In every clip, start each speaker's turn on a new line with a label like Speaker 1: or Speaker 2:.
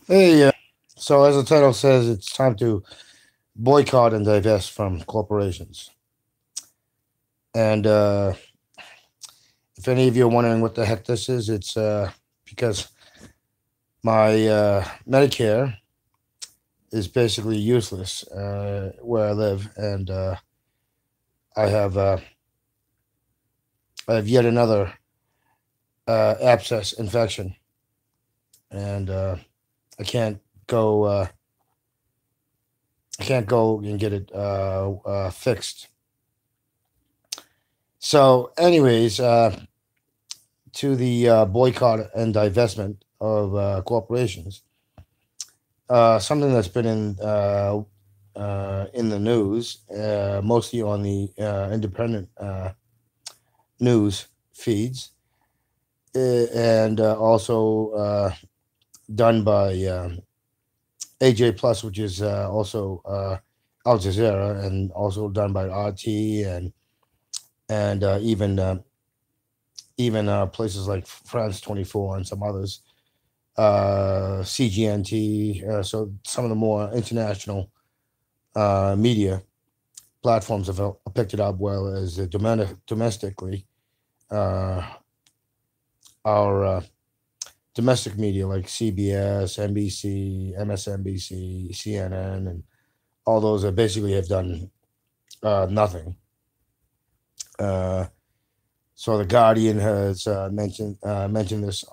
Speaker 1: Hey, so as the title says, it's time to boycott and divest from corporations. And if any of you are wondering what the heck this is, it's because my Medicare is basically useless where I live, and I have uh, I have yet another abscess infection, and I can't go. I can't go and get it fixed. So, anyways, to the boycott and divestment of corporations. Something that's been in the news, mostly on the independent news feeds, and also done by AJ Plus, which is also Al Jazeera, and also done by RT and even places like France 24 and some others, CGNT. So some of the more international media platforms have picked it up, well as domestically. Uh, our domestic media like CBS, NBC, MSNBC, CNN, and all those that basically have done nothing. Uh, so the Guardian has mentioned this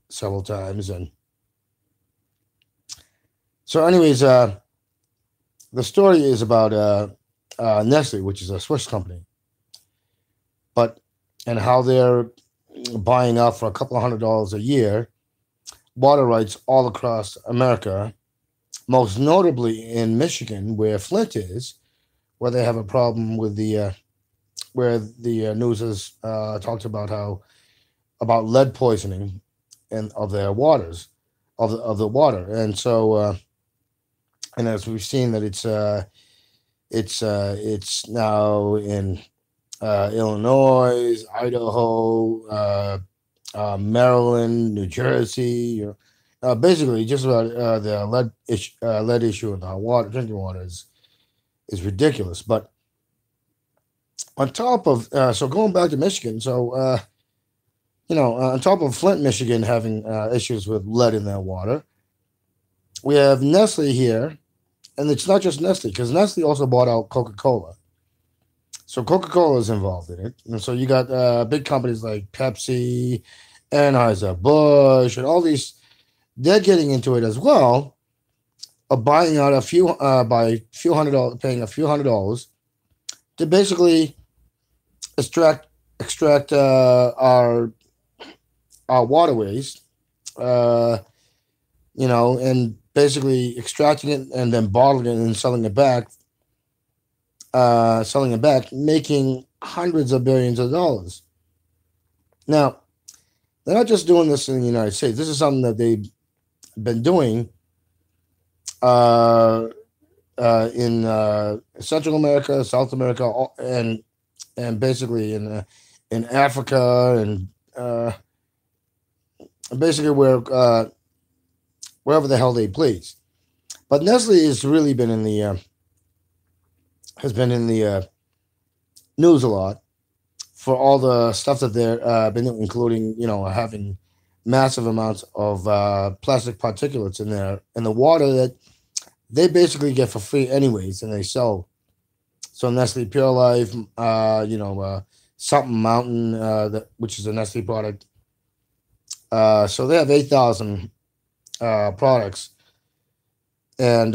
Speaker 1: several times, and so anyways, the story is about Nestle, which is a Swiss company, but and how they're buying up for a couple of $100 a year water rights all across America, most notably in Michigan, where Flint is, where they have a problem with the where the news has talked about how about lead poisoning and of their waters of the water, and so and as we've seen that it's now in Illinois, Idaho, Maryland, New Jersey. Basically, just about the lead issue in the water, drinking water is ridiculous. But on top of so going back to Michigan, so on top of Flint, Michigan having issues with lead in their water, we have Nestle here, and it's not just Nestle because Nestle also bought out Coca Cola. So Coca Cola is involved in it, and so you got big companies like Pepsi, Anheuser Busch, and all these. They're getting into it as well, of buying out a few by a few $100, paying a few $100 to basically extract extract our waterways, uh, and basically extracting it and then bottling it and selling it back, making hundreds of billions of dollars. Now, they're not just doing this in the United States. This is something that they've been doing uh, in Central America, South America, and basically in Africa and basically wherever the hell they please. But Nestle has really been in the has been in the news a lot for all the stuff that they're been including, having massive amounts of plastic particulates in the water that they basically get for free anyways, and they sell. So Nestle Pure Life, something Mountain, which is a Nestle product. So they have 8,000 products, and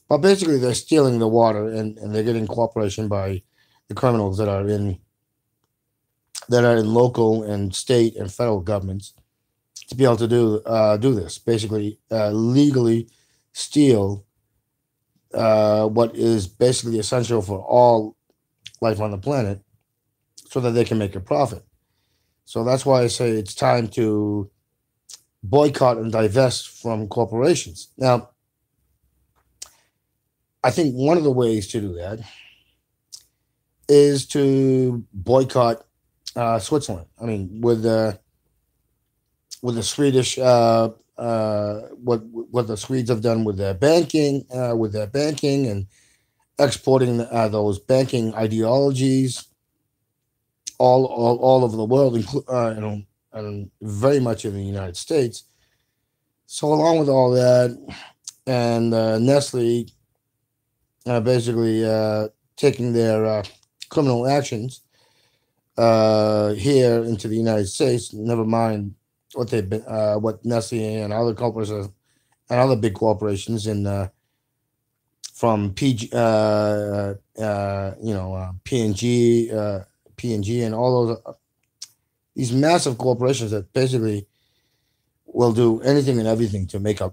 Speaker 1: but basically they're stealing the water, and they're getting cooperation by the criminals that are in local and state and federal governments to be able to do this. Basically, legally steal what is basically essential for all life on the planet, so that they can make a profit. So that's why I say it's time to boycott and divest from corporations. Now, I think one of the ways to do that is to boycott Switzerland. I mean, with the Swedish what the Swedes have done with their banking and exporting those banking ideologies all over the world, and very much in the United States. So along with all that, and Nestle basically taking their criminal actions here into the United States. Never mind what Nestle and other corporations and other big corporations in from PG, PNG, PNG, and all those these massive corporations that basically will do anything and everything to make a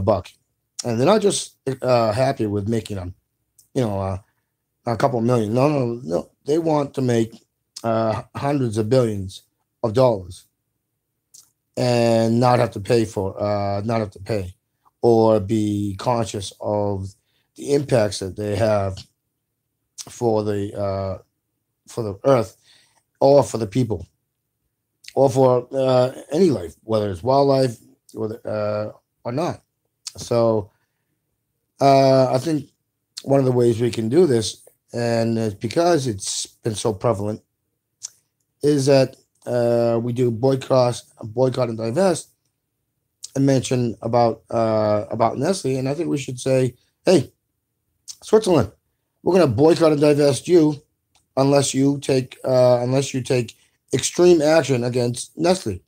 Speaker 1: buck, and they're not just happy with making a couple million. No, no, no. They want to make hundreds of billions of dollars and not have to pay, or be conscious of the impacts that they have for the earth, or for the people, or for any life, whether it's wildlife or not. So I think one of the ways we can do this, and it's because it's been so prevalent, is that we do boycott and divest, and mention about Nestle, and I think we should say, hey, Switzerland, we're going to boycott and divest you unless you take extreme action against Nestle.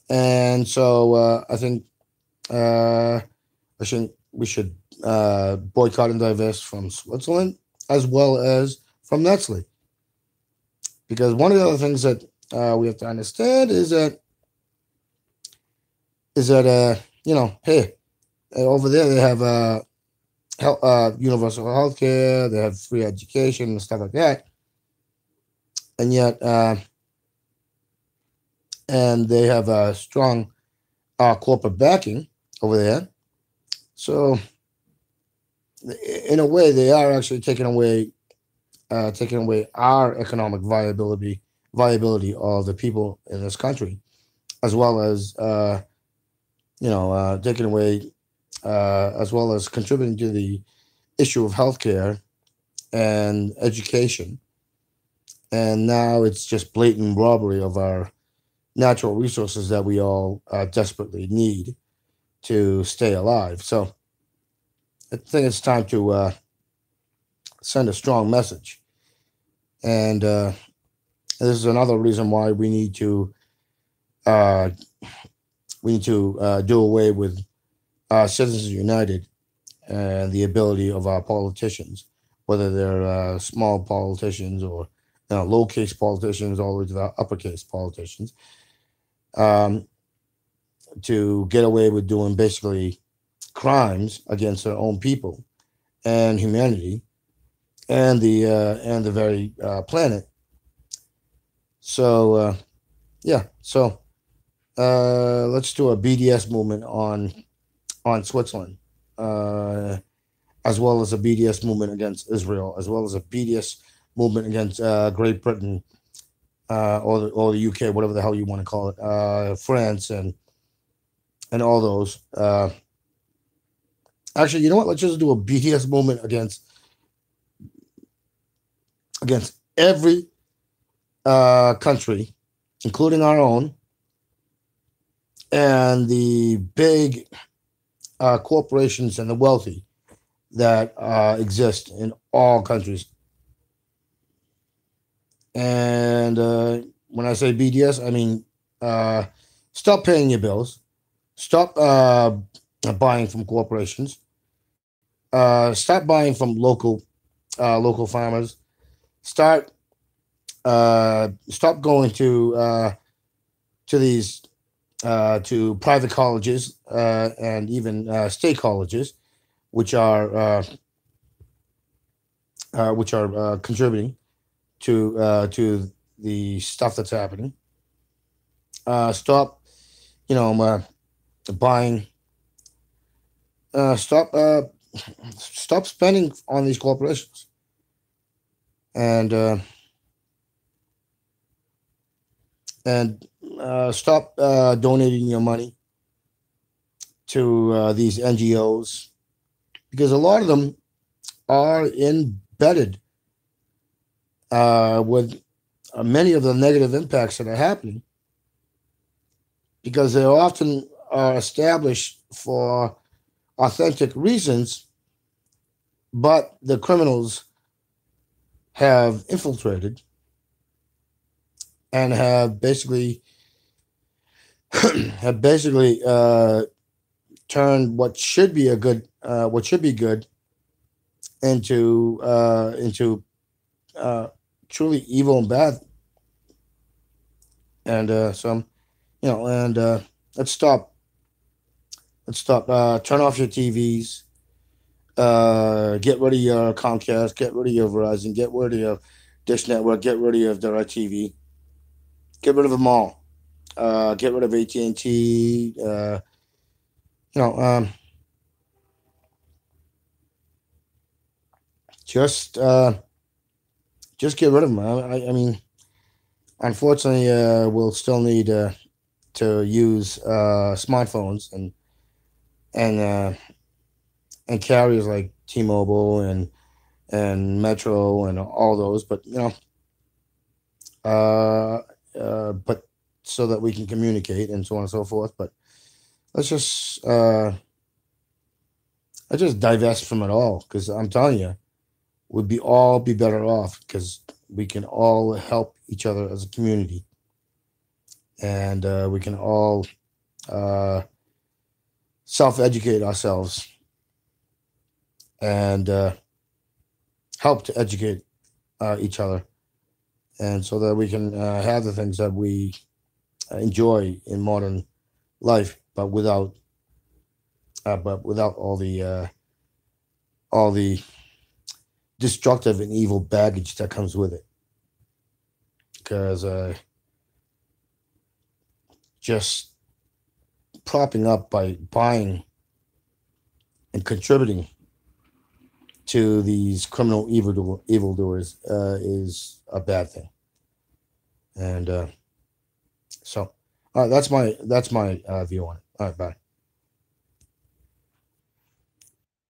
Speaker 1: And so uh, I think we should boycott and divest from Switzerland as well as from Nestle, because one of the other things that we have to understand is that hey, over there they have universal health care, they have free education and stuff like that, and yet and they have a strong corporate backing over there. So in a way, they are actually taking away our economic viability of the people in this country, as well as taking away as well as contributing to the issue of healthcare and education. And now it's just blatant robbery of our natural resources that we all desperately need to stay alive. So I think it's time to send a strong message. And this is another reason why uh, we need to do away with Citizens United and the ability of our politicians, whether they're small politicians or low-case politicians, all the way to the uppercase politicians, um, to get away with doing basically crimes against their own people and humanity and the very planet. So yeah, so let's do a BDS movement on Switzerland, uh, as well as a BDS movement against Israel, as well as a BDS movement against Great Britain, or the UK, whatever the hell you want to call it, France, and all those. Actually, you know what? Let's just do a BDS movement against every country, including our own, and the big corporations and the wealthy that exist in all countries. And when I say BDS, I mean uh, stop paying your bills, stop buying from corporations, stop buying from local farmers, start stop going to these to private colleges and even state colleges, which are contributing to the stuff that's happening. Stop, buying. Stop. Stop spending on these corporations, and and stop donating your money to these NGOs, because a lot of them are embedded with many of the negative impacts that are happening, because they often are established for authentic reasons, but the criminals have infiltrated and have basically turned what should be good into uh, truly evil and bad. And some, and let's stop. Let's stop. Turn off your TVs. Get rid of your Comcast. Get rid of your Verizon. Get rid of your Dish Network. Get rid of your DirecTV. Get rid of them all. Get rid of AT&T. You know, um, just uh, just get rid of them. I mean, unfortunately, we'll still need to use smartphones and uh, and carriers like T-Mobile and Metro and all those, but uh, but so that we can communicate and so on and so forth. But let's just I just divest from it all, because I'm telling you, we'd be all be better off, because we can all help each other as a community, and we can all uh, self-educate ourselves and help to educate each other, and so that we can have the things that we enjoy in modern life, but without all the destructive and evil baggage that comes with it. Because just propping up by buying and contributing to these criminal evildoers is a bad thing. And so, that's my view on it. All right, bye.